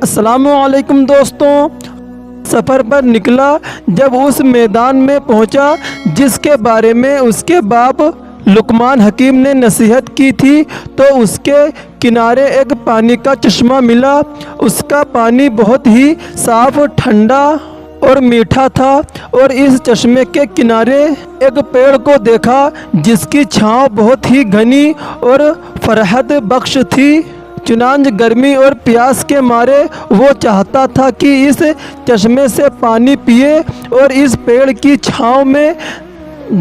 السلام علیکم دوستوں، سفر پر نکلا جب اس میدان میں پہنچا جس کے بارے میں اس کے باپ لقمان حکیم نے نصیحت کی تھی، تو اس کے کنارے ایک پانی کا چشمہ ملا۔ اس کا پانی بہت ہی صاف، ٹھنڈا اور میٹھا تھا، اور اس چشمے کے کنارے ایک پیڑ کو دیکھا جس کی چھاؤں بہت ہی گھنی اور فرحت بخش تھی۔ چنانچہ گرمی اور پیاس کے مارے وہ چاہتا تھا کہ اس چشمے سے پانی پیے اور اس پیڑ کی چھاؤں میں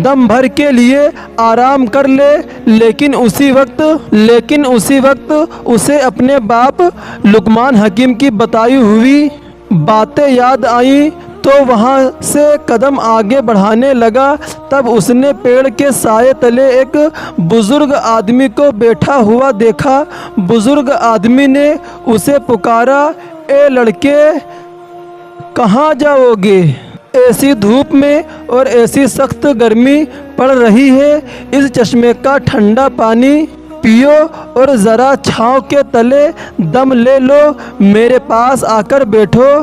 دم بھر کے لیے آرام کر لے، لیکن اسی وقت اسے اپنے باپ لقمان حکیم کی بتائی ہوئی باتیں یاد آئیں، تو وہاں سے قدم آگے بڑھانے لگا۔ تب اس نے پیڑ کے سائے تلے ایک بزرگ آدمی کو بیٹھا ہوا دیکھا۔ بزرگ آدمی نے اسے پکارا، اے لڑکے، کہاں جاؤ گے؟ ایسی دھوپ میں اور ایسی سخت گرمی پڑ رہی ہے، اس چشمے کا ٹھنڈا پانی پیو اور ذرا چھاؤں کے تلے دم لے لو، میرے پاس آ کر بیٹھو۔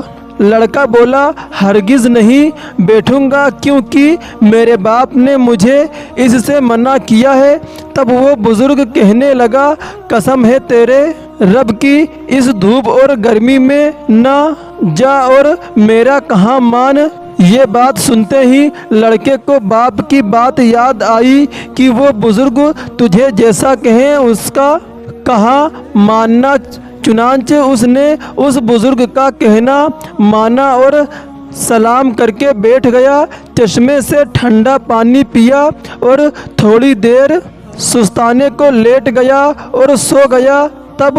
لڑکا بولا، ہرگز نہیں بیٹھوں گا، کیونکہ میرے باپ نے مجھے اس سے منع کیا ہے۔ تب وہ بزرگ کہنے لگا، قسم ہے تیرے رب کی، اس دھوپ اور گرمی میں نہ جا اور میرا کہاں مان۔ یہ بات سنتے ہی لڑکے کو باپ کی بات یاد آئی کہ وہ بزرگ تجھے جیسا کہیں اس کا کہا ماننا۔ چنانچہ اس نے اس بزرگ کا کہنا مانا اور سلام کر کے بیٹھ گیا، چشمے سے ٹھنڈا پانی پیا اور تھوڑی دیر سستانے کو لیٹ گیا اور سو گیا۔ تب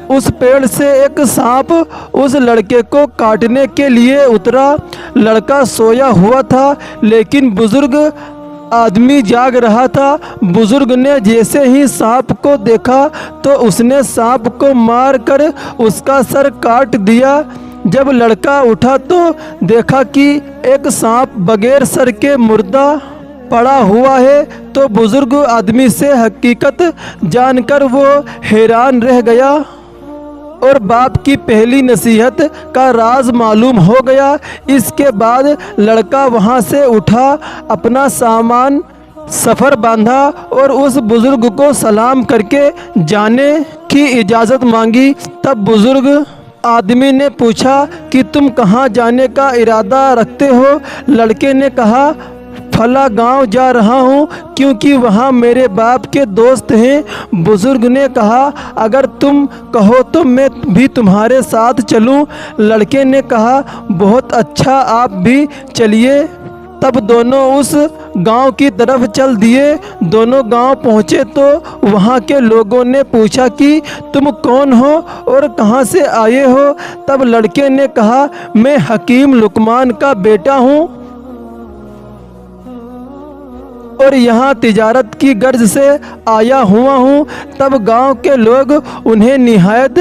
اس پیڑ سے ایک سانپ اس لڑکے کو کاٹنے کے لیے اترا۔ لڑکا سویا ہوا تھا لیکن بزرگ آدمی جاگ رہا تھا۔ بزرگ نے جیسے ہی سانپ کو دیکھا تو اس نے سانپ کو مار کر اس کا سر کاٹ دیا۔ جب لڑکا اٹھا تو دیکھا کہ ایک سانپ بغیر سر کے مردہ پڑا ہوا ہے، تو بزرگ آدمی سے حقیقت جان کر وہ حیران رہ گیا اور باپ کی پہلی نصیحت کا راز معلوم ہو گیا۔ اس کے بعد لڑکا وہاں سے اٹھا، اپنا سامان سفر باندھا اور اس بزرگ کو سلام کر کے جانے کی اجازت مانگی۔ تب بزرگ آدمی نے پوچھا کہ تم کہاں جانے کا ارادہ رکھتے ہو؟ لڑکے نے کہا، فلاں گاؤں جا رہا ہوں، کیونکہ وہاں میرے باپ کے دوست ہیں۔ بزرگ نے کہا، اگر تم کہو تو میں بھی تمہارے ساتھ چلوں۔ لڑکے نے کہا، بہت اچھا، آپ بھی چلیے۔ تب دونوں اس گاؤں کی طرف چل دیے۔ دونوں گاؤں پہنچے تو وہاں کے لوگوں نے پوچھا کہ تم کون ہو اور کہاں سے آئے ہو؟ تب لڑکے نے کہا، میں حکیم لقمان کا بیٹا ہوں اور یہاں تجارت کی غرض سے آیا ہوا ہوں۔ تب گاؤں کے لوگ انہیں نہایت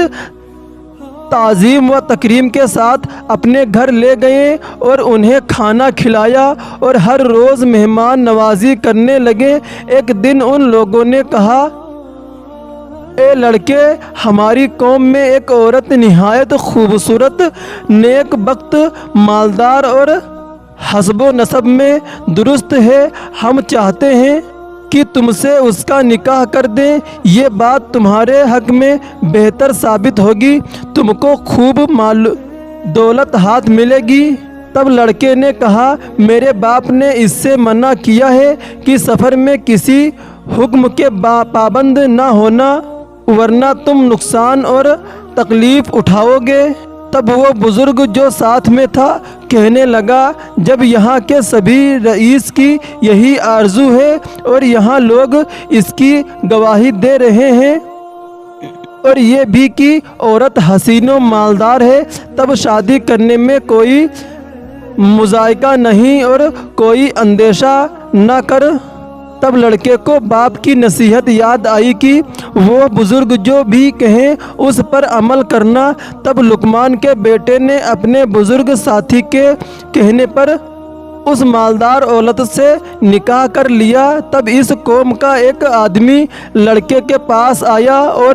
تعظیم و تکریم کے ساتھ اپنے گھر لے گئے اور انہیں کھانا کھلایا اور ہر روز مہمان نوازی کرنے لگے۔ ایک دن ان لوگوں نے کہا، اے لڑکے، ہماری قوم میں ایک عورت نہایت خوبصورت، نیک بخت، مالدار اور حسب و نسب میں درست ہے۔ ہم چاہتے ہیں کہ تم سے اس کا نکاح کر دیں۔ یہ بات تمہارے حق میں بہتر ثابت ہوگی، تم کو خوب مال دولت ہاتھ ملے گی۔ تب لڑکے نے کہا، میرے باپ نے اس سے منع کیا ہے کہ سفر میں کسی حکم کے پابند نہ ہونا، ورنہ تم نقصان اور تکلیف اٹھاؤ گے۔ تب وہ بزرگ جو ساتھ میں تھا کہنے لگا، جب یہاں کے سبھی رئیس کی یہی آرزو ہے اور یہاں لوگ اس کی گواہی دے رہے ہیں اور یہ بھی کہ عورت حسین و مالدار ہے، تب شادی کرنے میں کوئی مضائقہ نہیں اور کوئی اندیشہ نہ کر۔ تب لڑکے کو باپ کی نصیحت یاد آئی کہ وہ بزرگ جو بھی کہیں اس پر عمل کرنا۔ تب لقمان کے بیٹے نے اپنے بزرگ ساتھی کے کہنے پر اس مالدار عورت سے نکاح کر لیا۔ تب اس قوم کا ایک آدمی لڑکے کے پاس آیا اور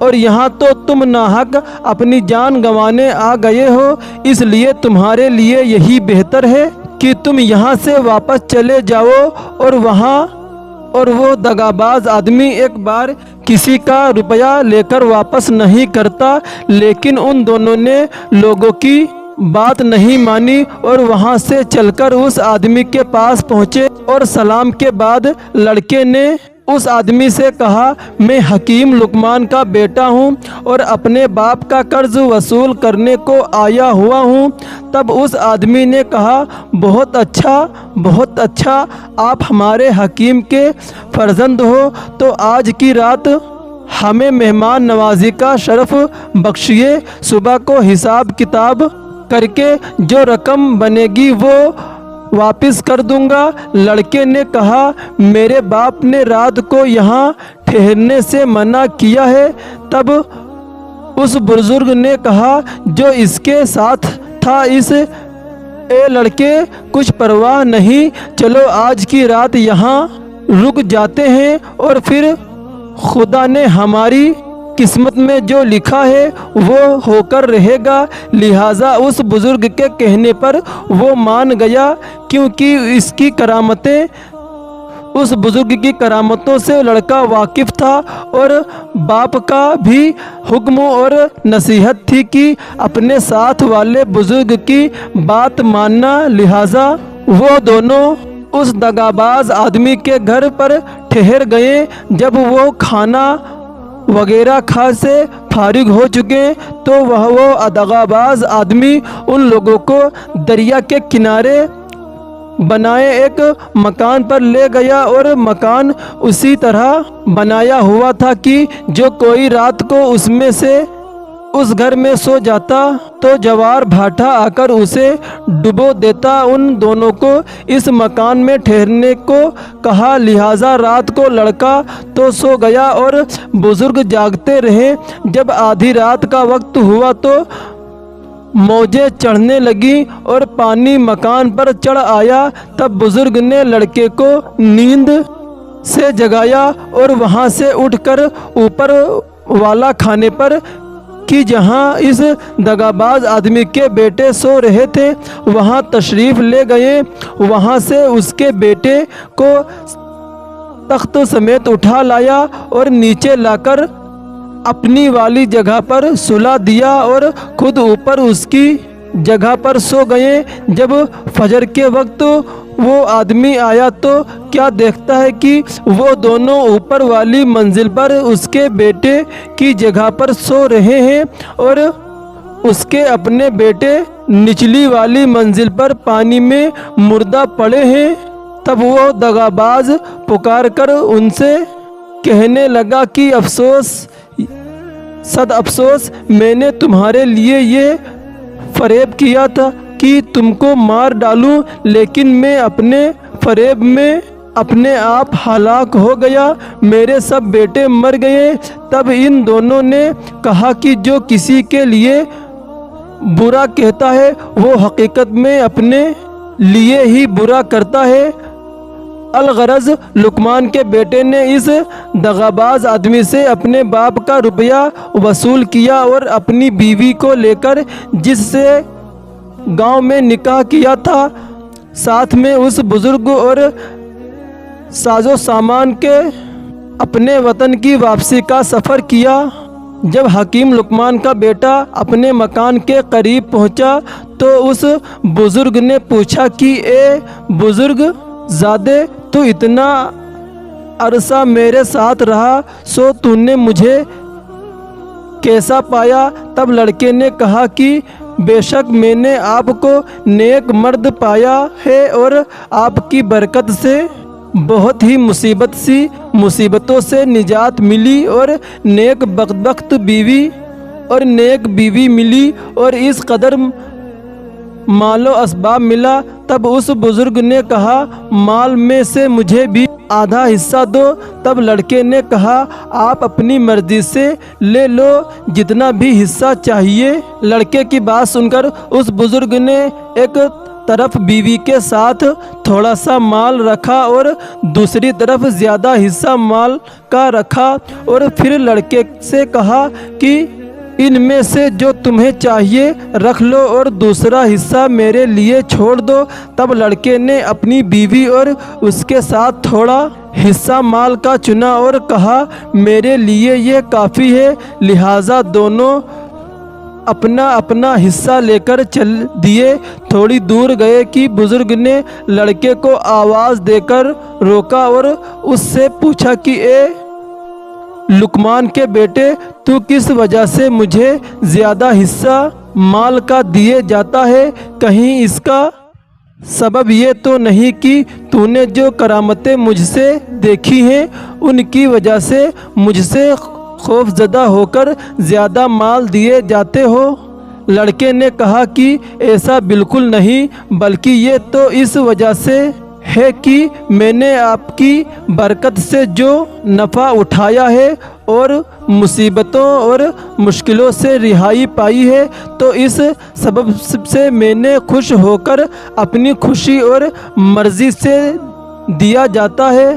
اور یہاں تو تم ناحق اپنی جان گنوانے آ گئے ہو، اس لیے تمہارے لیے یہی بہتر ہے کہ تم یہاں سے واپس چلے جاؤ۔ اور وہ دغاباز آدمی ایک بار کسی کا روپیہ لے کر واپس نہیں کرتا، لیکن ان دونوں نے لوگوں کی بات نہیں مانی اور وہاں سے چل کر اس آدمی کے پاس پہنچے، اور سلام کے بعد لڑکے نے اس آدمی سے کہا، میں حکیم لقمان کا بیٹا ہوں اور اپنے باپ کا قرض وصول کرنے کو آیا ہوا ہوں۔ تب اس آدمی نے کہا، بہت اچھا، آپ ہمارے حکیم کے فرزند ہو، تو آج کی رات ہمیں مہمان نوازی کا شرف بخشیے، صبح کو حساب کتاب کر کے جو رقم بنے گی وہ واپس کر دوں گا۔ لڑکے نے کہا، میرے باپ نے رات کو یہاں ٹھہرنے سے منع کیا ہے۔ تب اس بزرگ نے کہا جو اس کے ساتھ تھا، اے لڑکے، کچھ پرواہ نہیں، چلو آج کی رات یہاں رک جاتے ہیں، اور پھر خدا نے ہماری قسمت میں جو لکھا ہے وہ ہو کر رہے گا۔ لہٰذا اس بزرگ کے کہنے پر وہ مان گیا، کیونکہ اس بزرگ کی کرامتوں سے لڑکا واقف تھا، اور باپ کا بھی حکم اور نصیحت تھی کہ اپنے ساتھ والے بزرگ کی بات ماننا۔ لہٰذا وہ دونوں اس دغاباز آدمی کے گھر پر ٹھہر گئے۔ جب وہ کھانا وغیرہ کھا سے فارغ ہو چکے تو وہ دغاباز آدمی ان لوگوں کو دریا کے کنارے بنائے ایک مکان پر لے گیا، اور مکان اسی طرح بنایا ہوا تھا کہ جو کوئی رات کو اس گھر میں سو جاتا تو جوار بھاٹا آ کر اسے ڈبو دیتا۔ ان دونوں کو اس مکان میں ٹھہرنے کو کہا، لہٰذا رات کو لڑکا تو سو گیا اور بزرگ جاگتے رہے۔ جب آدھی رات کا وقت ہوا تو موجیں چڑھنے لگیں اور پانی مکان پر چڑھ آیا۔ تب بزرگ نے لڑکے کو نیند سے جگایا اور وہاں سے اٹھ کر اوپر والا کھانے پر کہ جہاں اس دغاباز آدمی کے بیٹے سو رہے تھے وہاں تشریف لے گئے۔ وہاں سے اس کے بیٹے کو تخت سمیت اٹھا لایا اور نیچے لا کر اپنی والی جگہ پر سلا دیا، اور خود اوپر اس کی جگہ پر سو گئے۔ جب فجر کے وقت وہ آدمی آیا تو کیا دیکھتا ہے کہ وہ دونوں اوپر والی منزل پر اس کے بیٹے کی جگہ پر سو رہے ہیں، اور اس کے اپنے بیٹے نچلی والی منزل پر پانی میں مردہ پڑے ہیں۔ تب وہ دغاباز پکار کر ان سے کہنے لگا کہ صد افسوس، میں نے تمہارے لیے یہ فریب کیا تھا کہ تم کو مار ڈالوں، لیکن میں اپنے فریب میں اپنے آپ ہلاک ہو گیا، میرے سب بیٹے مر گئے۔ تب ان دونوں نے کہا کہ جو کسی کے لیے برا کہتا ہے وہ حقیقت میں اپنے لیے ہی برا کرتا ہے۔ الغرض لقمان کے بیٹے نے اس دغاباز آدمی سے اپنے باپ کا روپیہ وصول کیا اور اپنی بیوی کو لے کر جس سے گاؤں میں نکاح کیا تھا ساتھ میں اس بزرگ اور ساز و سامان کے اپنے وطن کی واپسی کا سفر کیا۔ جب حکیم لقمان کا بیٹا اپنے مکان کے قریب پہنچا تو اس بزرگ نے پوچھا کہ اے بزرگ زادے، تو اتنا عرصہ میرے ساتھ رہا، سو تو نے مجھے کیسا پایا؟ تب لڑکے نے کہا کہ بے شک میں نے آپ کو نیک مرد پایا ہے اور آپ کی برکت سے بہت ہی مصیبتوں سے نجات ملی اور نیک بخت بیوی ملی اور اس قدر مال و اسباب ملا۔ تب اس بزرگ نے کہا مال میں سے مجھے بھی آدھا حصہ دو۔ تب لڑکے نے کہا آپ اپنی مرضی سے لے لو، جتنا بھی حصہ چاہیے۔ لڑکے کی بات سن کر اس بزرگ نے ایک طرف بیوی کے ساتھ تھوڑا سا مال رکھا اور دوسری طرف زیادہ حصہ مال کا رکھا، اور پھر لڑکے سے کہا کہ ان میں سے جو تمہیں چاہیے رکھ لو اور دوسرا حصہ میرے لیے چھوڑ دو۔ تب لڑکے نے اپنی بیوی اور اس کے ساتھ تھوڑا حصہ مال کا چنا اور کہا میرے لیے یہ کافی ہے، لہٰذا دونوں اپنا اپنا حصہ لے کر چل دیے۔ تھوڑی دور گئے کہ بزرگ نے لڑکے کو آواز دے کر روکا اور اس سے پوچھا کہ اے لقمان کے بیٹے، تو کس وجہ سے مجھے زیادہ حصہ مال کا دیے جاتا ہے؟ کہیں اس کا سبب یہ تو نہیں کہ تو نے جو کرامتیں مجھ سے دیکھی ہیں ان کی وجہ سے مجھ سے خوف زدہ ہو کر زیادہ مال دیے جاتے ہو؟ لڑکے نے کہا کہ ایسا بالکل نہیں، بلکہ یہ تو اس وجہ سے ہے کہ میں نے آپ کی برکت سے جو نفع اٹھایا ہے اور مصیبتوں اور مشکلوں سے رہائی پائی ہے، تو اس سبب سے میں نے خوش ہو کر اپنی خوشی اور مرضی سے دیا جاتا ہے،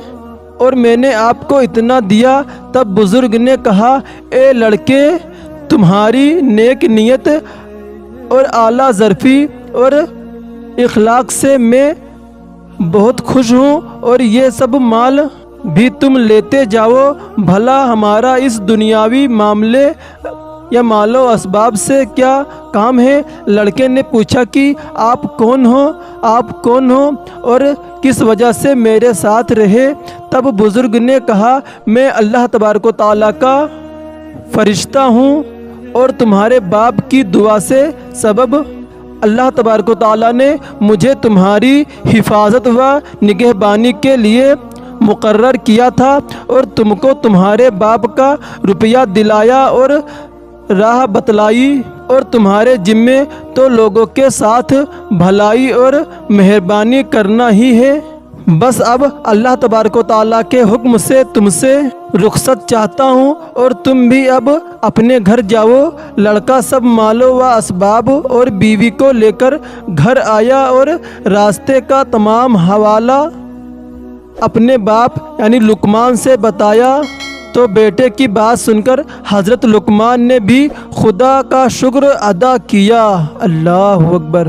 اور میں نے آپ کو اتنا دیا۔ تب بزرگ نے کہا اے لڑکے، تمہاری نیک نیت اور اعلیٰ ظرفی اور اخلاق سے میں بہت خوش ہوں، اور یہ سب مال بھی تم لیتے جاؤ، بھلا ہمارا اس دنیاوی معاملے یا مال و اسباب سے کیا کام ہے؟ لڑکے نے پوچھا کہ آپ کون ہو اور کس وجہ سے میرے ساتھ رہے؟ تب بزرگ نے کہا میں اللہ تبارک و تعالیٰ کا فرشتہ ہوں، اور تمہارے باپ کی دعا سے سبب اللہ تبارک و تعالیٰ نے مجھے تمہاری حفاظت و نگہبانی کے لیے مقرر کیا تھا، اور تم کو تمہارے باپ کا روپیہ دلایا اور راہ بتلائی، اور تمہارے ذمے تو لوگوں کے ساتھ بھلائی اور مہربانی کرنا ہی ہے۔ بس اب اللہ تبارک و تعالیٰ کے حکم سے تم سے رخصت چاہتا ہوں، اور تم بھی اب اپنے گھر جاؤ۔ لڑکا سب مال و اسباب اور بیوی کو لے کر گھر آیا اور راستے کا تمام حوالہ اپنے باپ یعنی لقمان سے بتایا، تو بیٹے کی بات سن کر حضرت لقمان نے بھی خدا کا شکر ادا کیا۔ اللہ اکبر۔